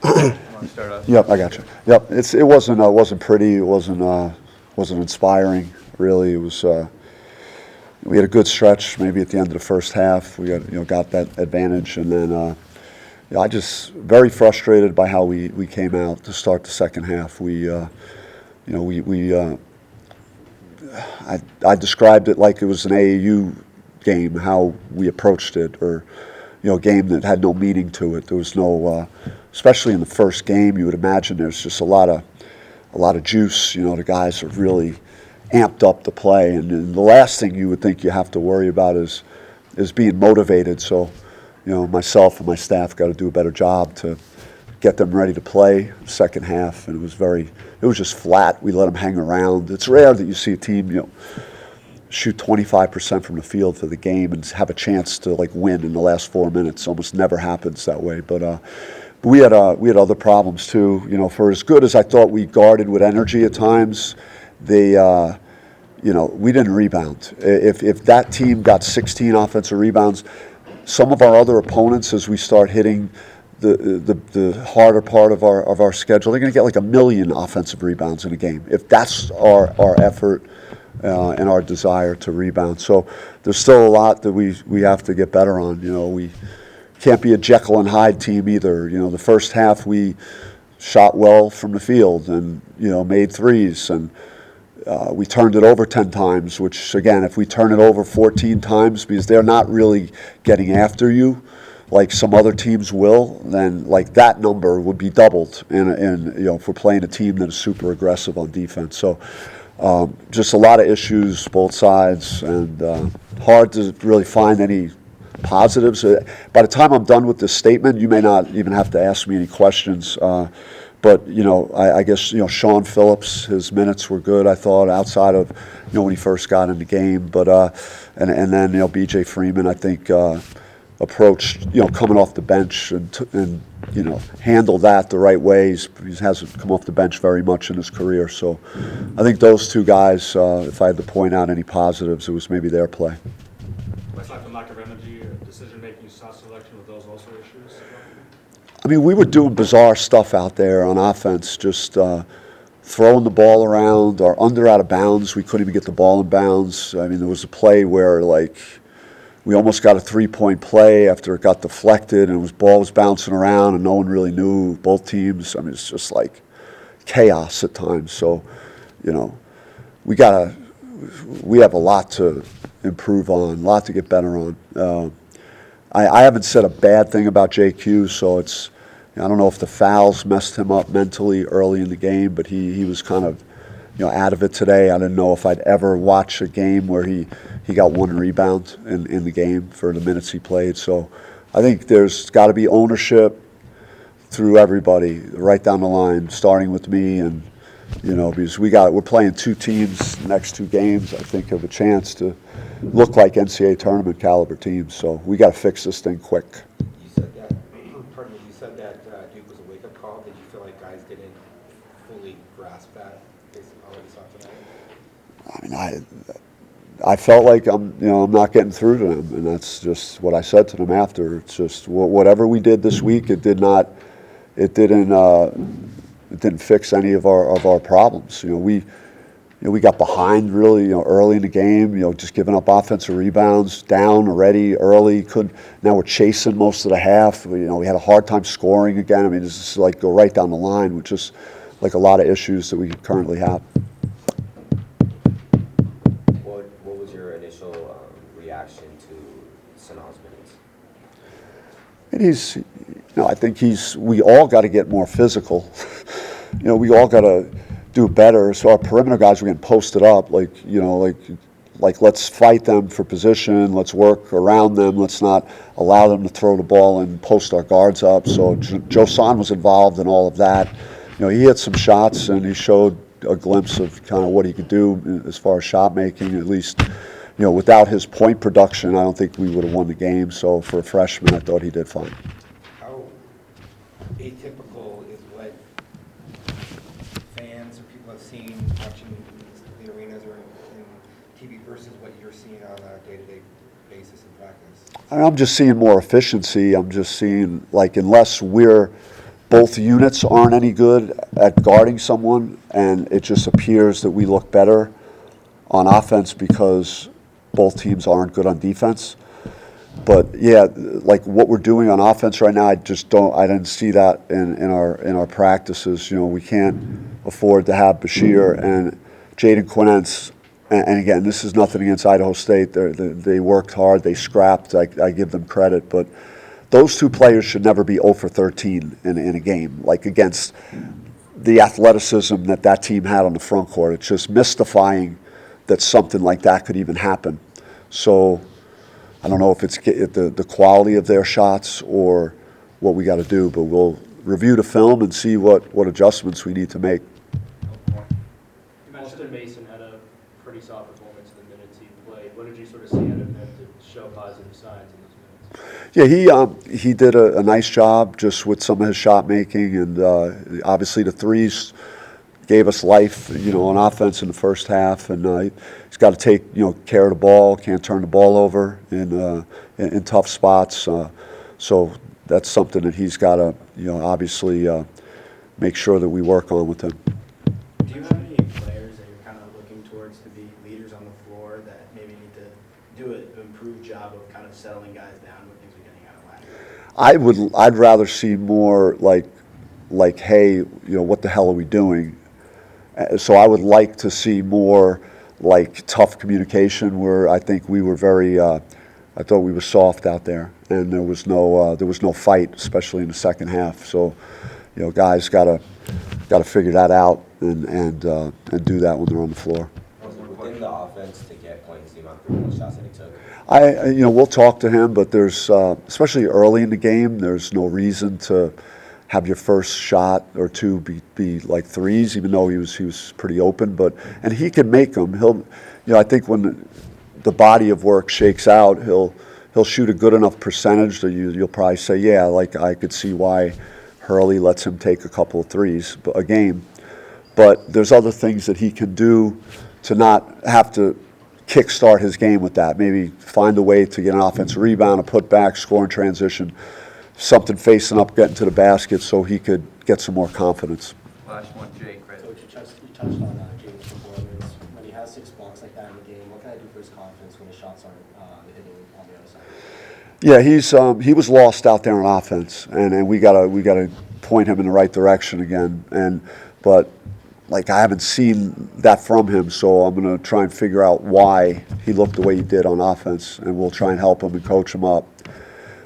Start off. Yep, I got you. Yep, it wasn't pretty. It wasn't inspiring. Really, it was. We had a good stretch. Maybe at the end of the first half, we got that advantage, and then I just very frustrated by how we came out to start the second half. I described it like it was an AAU game, how we approached it, or a game that had no meaning to it. There was no, especially in the first game, you would imagine there's just a lot of juice. The guys are really amped up to play, and the last thing you would think you have to worry about is being motivated. So, myself and my staff got to do a better job to get them ready to play second half, and it was just flat. We let them hang around. It's rare that you see a team, shoot 25% from the field for the game and have a chance to win in the last 4 minutes. Almost never happens that way. But we had other problems too. For as good as I thought we guarded with energy at times, we didn't rebound. If that team got 16 offensive rebounds, some of our other opponents, as we start hitting the harder part of our schedule, they're going to get like 1 million offensive rebounds in a game. If that's our effort and our desire to rebound. So there's still a lot that we have to get better on. We can't be a Jekyll and Hyde team either. The first half we shot well from the field and made threes, and we turned it over 10 times, which again, if we turn it over 14 times because they're not really getting after you like some other teams will, then that number would be doubled. And if we're playing a team that is super aggressive on defense, so just a lot of issues both sides, and hard to really find any positives. By the time I'm done with this statement, you may not even have to ask me any questions. But I guess Sean Phillips, his minutes were good. I thought outside of when he first got in the game, but and then B.J. Freeman, I think approached coming off the bench and handled that the right ways. He hasn't come off the bench very much in his career, so I think those two guys. If I had to point out any positives, it was maybe their play. Aside from lack of energy, decision-making, shot selection, were those also issues? I mean, we were doing bizarre stuff out there on offense, just throwing the ball around or under out of bounds. We couldn't even get the ball in bounds. I mean, there was a play where we almost got a 3-point play after it got deflected, and ball was bouncing around, and no one really knew, both teams. I mean, it's just like chaos at times. So, we have a lot to improve on, a lot to get better on. I haven't said a bad thing about JQ, so I don't know if the fouls messed him up mentally early in the game, but he was kind of out of it today. I didn't know if I'd ever watch a game where he got 1 rebound in the game for the minutes he played. So I think there's got to be ownership through everybody, right down the line, starting with me, and because we're playing 2 teams the next 2 games. I think have a chance to look like NCAA tournament caliber teams. So we got to fix this thing quick. You said that Duke was a wake-up call. Did you feel like guys didn't fully grasp that based on what you saw tonight? I mean, I felt like I'm not getting through to them, and that's just what I said to them after. It's just whatever we did this week, it didn't fix any of our problems. We got behind really early in the game. Just giving up offensive rebounds, down already early. Now we're chasing most of the half. We had a hard time scoring again. I mean, this is go right down the line, which is a lot of issues that we currently have. What was your initial reaction to Sanal's minutes? I think we all got to get more physical. We all got to do better. So our perimeter guys were getting posted up, let's fight them for position. Let's work around them. Let's not allow them to throw the ball and post our guards up. So Joe Son was involved in all of that. He hit some shots and he showed a glimpse of kind of what he could do as far as shot making. At least, without his point production, I don't think we would have won the game. So for a freshman, I thought he did fine. How atypical is what fans or people have seen watching the arenas or in TV versus what you're seeing on a day-to-day basis in practice? I'm just seeing more efficiency. I'm just seeing unless we're both units aren't any good at guarding someone, and it just appears that we look better on offense because both teams aren't good on defense. But yeah, like what we're doing on offense right now, I didn't see that in our practices. You know, we can't afford to have Bashir and Jaden Quinence. And again, this is nothing against Idaho State. They worked hard, they scrapped. I give them credit, but those two players should never be 0 for 13 in a game, like against the athleticism that team had on the front court. It's just mystifying that something like that could even happen. So I don't know if it's the quality of their shots or what we got to do, but we'll review the film and see what adjustments we need to make. Austin Mason had a pretty solid performance in the minutes he played. What did you sort of see out of him to show positive signs in those minutes? Yeah, he did a nice job just with some of his shot making, and obviously the threes gave us life, you know, on offense in the first half, and he's got to take, you know, care of the ball, can't turn the ball over in tough spots. So that's something that he's got to, you know, obviously make sure that we work on with him. Do you have any players that you're kind of looking towards to be leaders on the floor that maybe need to do an improved job of kind of settling guys down when things are getting out of whack? I'd rather see more like, hey, you know, what the hell are we doing? So I would like to see more like tough communication where I think we were very, I thought we were soft out there, and there was no fight, especially in the second half. So, you know, guys gotta figure that out and do that when they're on the floor. Within the offense to get points, the amount of shots that he took. You know, we'll talk to him, but there's especially early in the game, there's no reason to have your first shot or two be like threes, even though he was pretty open. And he can make them. You know, I think when the body of work shakes out, he'll shoot a good enough percentage that you'll probably say, yeah, like I could see why Hurley lets him take a couple of threes a game. But there's other things that he can do to not have to kickstart his game with that. Maybe find a way to get an offensive rebound, a putback, score in transition, something facing up, getting to the basket so he could get some more confidence. Last one, Jake. Right. Coach, you touched on James' performance. When he has 6 blocks like that in the game, what can I do for his confidence when the shots aren't hitting on the other side? Yeah, he was lost out there on offense, and we gotta point him in the right direction again. But like I haven't seen that from him, so I'm gonna try and figure out why he looked the way he did on offense, and we'll try and help him and coach him up.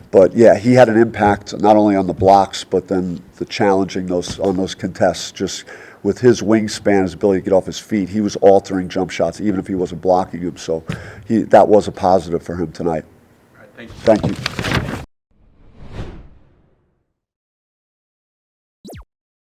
But yeah, he had an impact not only on the blocks, but then the challenging on those contests. Just with his wingspan, his ability to get off his feet, he was altering jump shots, even if he wasn't blocking them. So that was a positive for him tonight. All right, thank you. Thank you.